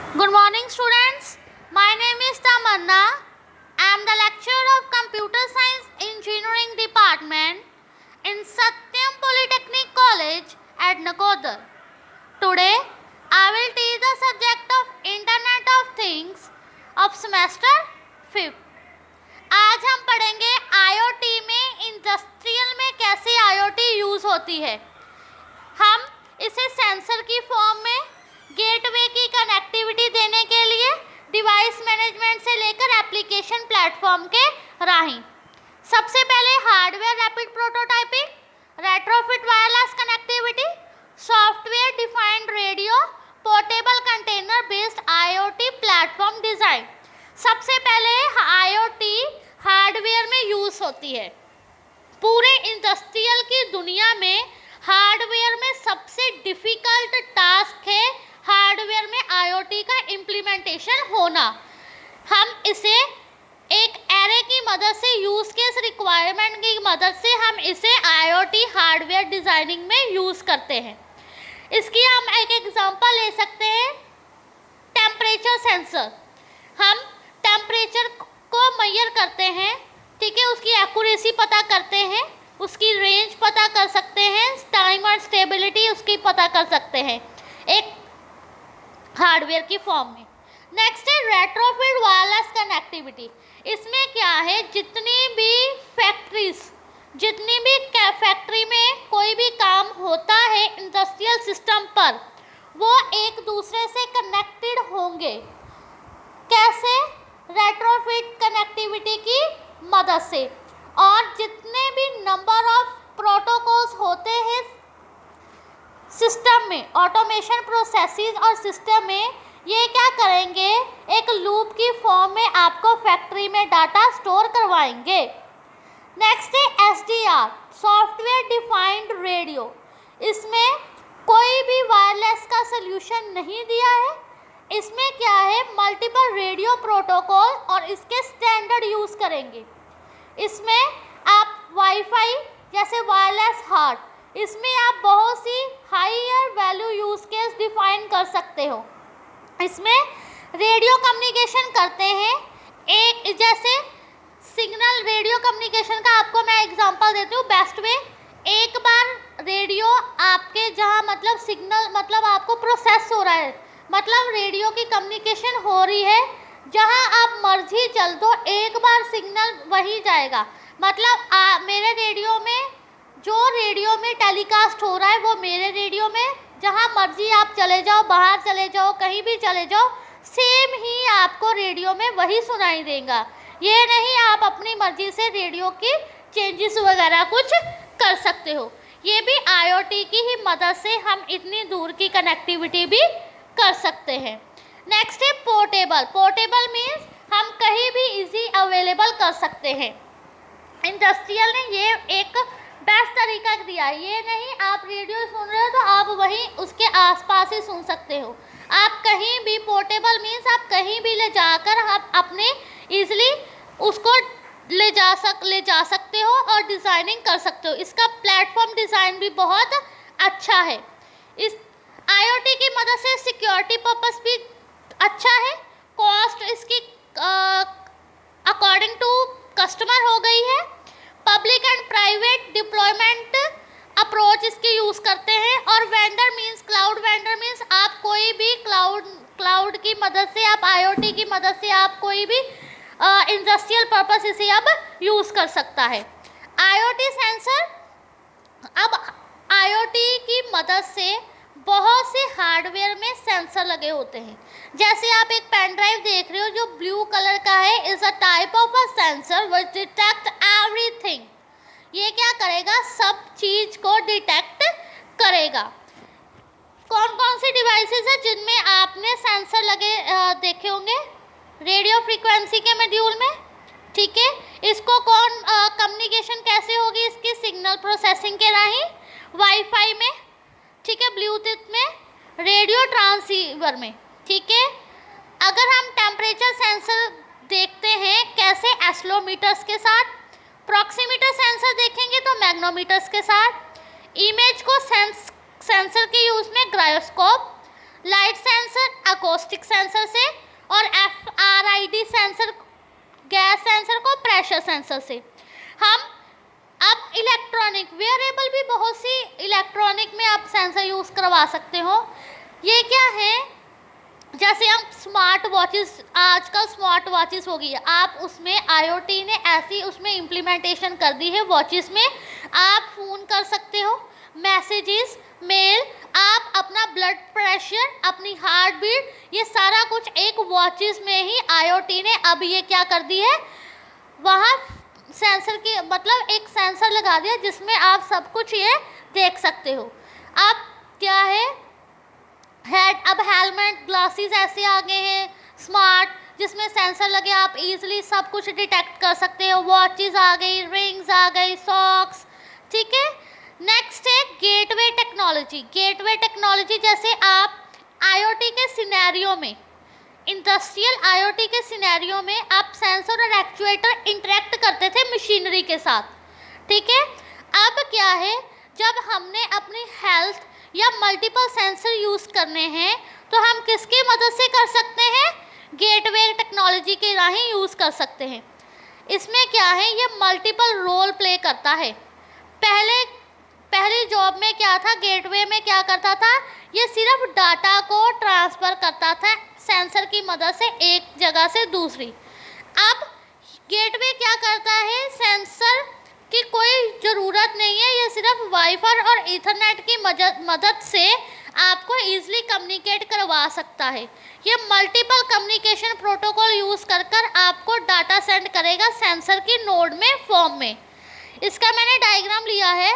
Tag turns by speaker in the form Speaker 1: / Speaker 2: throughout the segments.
Speaker 1: Good morning, students. My name is Tamanna. I am the lecturer of Computer Science Engineering Department in Satyam Polytechnic College at Nakodar. Today, I will teach the subject of Internet of Things of semester 5th. आज हम पढ़ेंगे IoT में industrial में कैसे IoT use होती है। हम इसे सेंसर की फॉर्म में, गेटवे की कनेक्टिविटी देने के लिए, डिवाइस मैनेजमेंट से लेकर एप्लीकेशन प्लेटफॉर्म के राही। सबसे पहले hardware rapid prototyping, retrofit wireless connectivity, software defined radio, portable container based IoT platform design. सबसे पहले IoT हार्डवेयर में यूज़ होती है। पूरे इंडस्ट्रियल की दुनिया में हार्डवेयर में सबसे डिफ़िकल्ट टास्क है हार्डवेयर में IoT का इम्प्लीमेंटेशन होना। हम इसे एक एरे की मदद से, यूज़ केस रिक्वायरमेंट की मदद से हम इसे IoT हार्डवेयर डिज़ाइनिंग में यूज़ करते हैं। इसकी हम एक एग्जांपल ले सकते हैं, टेम्परेचर सेंसर। हम टेम्परेचर को मेजर करते हैं, ठीक है, उसकी एक्यूरेसी पता करते हैं, उसकी रेंज पता कर सकते हैं, टाइम और स्टेबिलिटी उसकी पता कर सकते हैं एक हार्डवेयर की फॉर्म में। नेक्स्ट है रेट्रोफिट वायरलेस कनेक्टिविटी। इसमें क्या है, जितनी भी फैक्ट्री में कोई भी काम होता है इंडस्ट्रियल सिस्टम पर, वो एक दूसरे से कनेक्टेड होंगे। कैसे? रेट्रोफिट कनेक्टिविटी की मदद से। और जितने भी नंबर ऑफ प्रोटोकॉल्स होते हैं सिस्टम में, ऑटोमेशन प्रोसेसेस और सिस्टम में, ये क्या करेंगे, एक लूप की फॉर्म में आपको फैक्ट्री में डाटा स्टोर करवाएंगे। नेक्स्ट है SDR, सॉफ्टवेयर डिफाइंड रेडियो। इसमें कोई भी वायरलेस का सल्यूशन नहीं दिया है। इसमें क्या है, मल्टीपल रेडियो प्रोटोकॉल और इसके स्टैंडर्ड यूज़ करेंगे। इसमें आप वाईफाई जैसे वायरलेस हार्ट, इसमें आप बहुत सी higher value use case define कर सकते हो। इसमें रेडियो कम्युनिकेशन करते हैं, एक जैसे सिग्नल रेडियो कम्युनिकेशन का आपको मैं एग्जांपल देती हूँ बेस्ट वे। एक बार रेडियो आपके जहाँ मतलब सिग्नल मतलब आपको प्रोसेस हो रहा है, मतलब रेडियो की कम्युनिकेशन हो रही है, जहाँ आप मर्जी चल दो एक बार सिग्नल वही जाएगा। मतलब मेरे रेडियो में जो रेडियो में टेलीकास्ट हो रहा है वो मेरे रेडियो में, जहाँ मर्जी आप चले जाओ, बाहर चले जाओ, कहीं भी चले जाओ, सेम ही आपको रेडियो में वही सुनाई देगा। ये नहीं आप अपनी मर्जी से रेडियो की चेंजेस वगैरह कुछ कर सकते हो। ये भी IoT की ही मदद से हम इतनी दूर की कनेक्टिविटी भी कर सकते हैं। नेक्स्ट है पोर्टेबल। पोर्टेबल मीन्स हम कहीं भी इजी अवेलेबल कर सकते हैं। इंडस्ट्रियल ने ये एक बेस्ट तरीका दिया है। ये नहीं आप रेडियो सुन रहे हो तो आप वहीं उसके आसपास ही सुन सकते हो। आप कहीं भी, पोर्टेबल मीन्स आप कहीं भी ले जाकर आप अपने ईजिली उसको ले जा सकते हो और डिज़ाइनिंग कर सकते हो। इसका प्लेटफॉर्म डिज़ाइन भी बहुत अच्छा है। इस IoT की मदद से सिक्योरिटी पर्पस भी अच्छा है। कॉस्ट इसकी अकॉर्डिंग टू कस्टमर हो गई है। Public and private deployment approach इसकी यूज़ करते हैं। और vendor means, cloud vendor means आप कोई भी क्लाउड की मदद से, आप IoT की मदद से आप कोई भी इंडस्ट्रियल पर्पस इसे अब यूज़ कर सकता है। IoT सेंसर, अब IoT की मदद से बहुत से हार्डवेयर में सेंसर लगे होते हैं। जैसे आप एक पेन ड्राइव देख रहे हो जो ब्लू कलर का है, is a type of a sensor which detect everything. ये क्या करेगा, सब चीज़ को डिटेक्ट करेगा। कौन कौन सी डिवाइसेस है जिनमें आपने सेंसर लगे देखे होंगे, रेडियो फ्रीक्वेंसी के मॉड्यूल में, ठीक है। इसको कौन कम्युनिकेशन कैसे होगी इसकी, सिग्नल प्रोसेसिंग के राही, वाईफाई में, ठीक है, ब्लूटूथ में, रेडियो ट्रांसीवर में, ठीक है। अगर हम टेम्परेचर सेंसर देखते हैं कैसे, एस्लोमीटर्स के साथ, प्रॉक्सीमीटर सेंसर देखेंगे तो मैग्नोमीटर्स के साथ, इमेज को सेंसर के यूज़ में ग्रायोस्कोप, लाइट सेंसर एकोस्टिक सेंसर से, और FRID सेंसर गैस सेंसर को प्रेशर सेंसर से। हम अब इलेक्ट्रॉनिक वेयरेबल भी बहुत सी इलेक्ट्रॉनिक में आप सेंसर यूज़ करवा सकते हो। ये क्या है, जैसे हम स्मार्ट वॉचेस, आजकल स्मार्ट वॉचेस हो गई है, आप उसमें IoT ने ऐसी उसमें इम्प्लीमेंटेशन कर दी है वॉचेस में, आप फ़ोन कर सकते हो, मैसेजेस, मेल, आप अपना ब्लड प्रेशर, अपनी हार्ट बीट, ये सारा कुछ एक वॉचेस में ही IoT ने अब ये क्या कर दी है, वहाँ सेंसर की मतलब एक सेंसर लगा दिया जिसमें आप सब कुछ ये देख सकते हो। अब क्या है, अब हेलमेट, ग्लासेस ऐसे आ गए हैं स्मार्ट, जिसमें सेंसर लगे, आप इजीली सब कुछ डिटेक्ट कर सकते हो। वॉचेस आ गई, रिंग्स आ गई, सॉक्स, ठीक है। नेक्स्ट है गेटवे टेक्नोलॉजी। गेटवे टेक्नोलॉजी जैसे आप IoT के सिनेरियो में, इंडस्ट्रियल IoT के सिनेरियो में आप सेंसर और एक्चुएटर इंटरेक्ट करते थे मशीनरी के साथ, ठीक है। अब क्या है, जब हमने अपनी हेल्थ या मल्टीपल सेंसर यूज़ करने हैं तो हम किसकी मदद से कर सकते हैं, गेटवे टेक्नोलॉजी के राही यूज़ कर सकते हैं। इसमें क्या है, ये मल्टीपल रोल प्ले करता है। पहली जॉब में क्या था, गेटवे में क्या करता था, ये सिर्फ डाटा को ट्रांसफ़र करता था सेंसर की मदद से एक जगह से दूसरी। अब गेटवे क्या करता है, सेंसर की कोई ज़रूरत नहीं है, ये सिर्फ वाईफाई और ईथरनेट की मदद से आपको ईजिली कम्युनिकेट करवा सकता है। ये मल्टीपल कम्युनिकेशन प्रोटोकॉल यूज़ कर कर आपको डाटा सेंड करेगा सेंसर की नोड में फॉर्म में। इसका मैंने डायग्राम लिया है।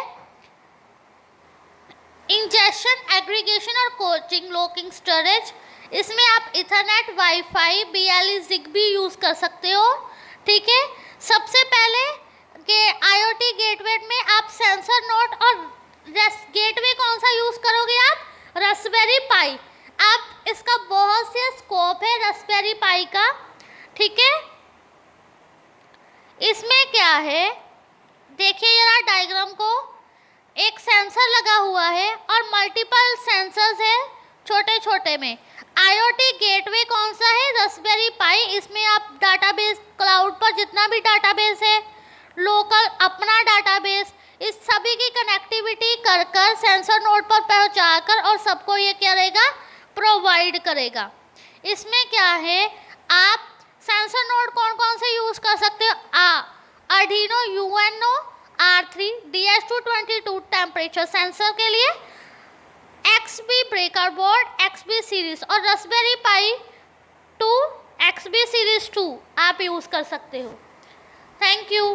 Speaker 1: इंजेक्शन, एग्रीगेशन और कोचिंग लॉकिंग स्टोरेज, इसमें आप Ethernet, wifi, BLE, ZigBee use कर सकते हो, ठीक है। सबसे पहले के IoT गेटवे में आप सेंसर नोड और गेटवे कौन सा यूज़ करोगे आप, रास्पबेरी पाई। अब इसका बहुत से स्कोप है रास्पबेरी पाई का, ठीक है। इसमें क्या है, देखिए जरा डायग्राम को, एक सेंसर लगा हुआ है और मल्टीपल सेंसर्स है छोटे छोटे में। IoT गेटवे कौन सा है, रास्पबेरी पाई। इसमें आप डाटाबेस, क्लाउड पर जितना भी डाटाबेस है, लोकल अपना डाटाबेस, इस सभी की कनेक्टिविटी कर कर सेंसर नोड पर पहुंचाकर और सबको ये करेगा, प्रोवाइड करेगा। इसमें क्या है, आप सेंसर नोड कौन कौन से यूज़ कर सकते हो, Arduino UNO R3 DS222 temperature sensor के लिए, XBee breaker board, XBee series और रास्पबेरी पाई 2 XBee सीरीज 2 आप यूज़ कर सकते हो। Thank you.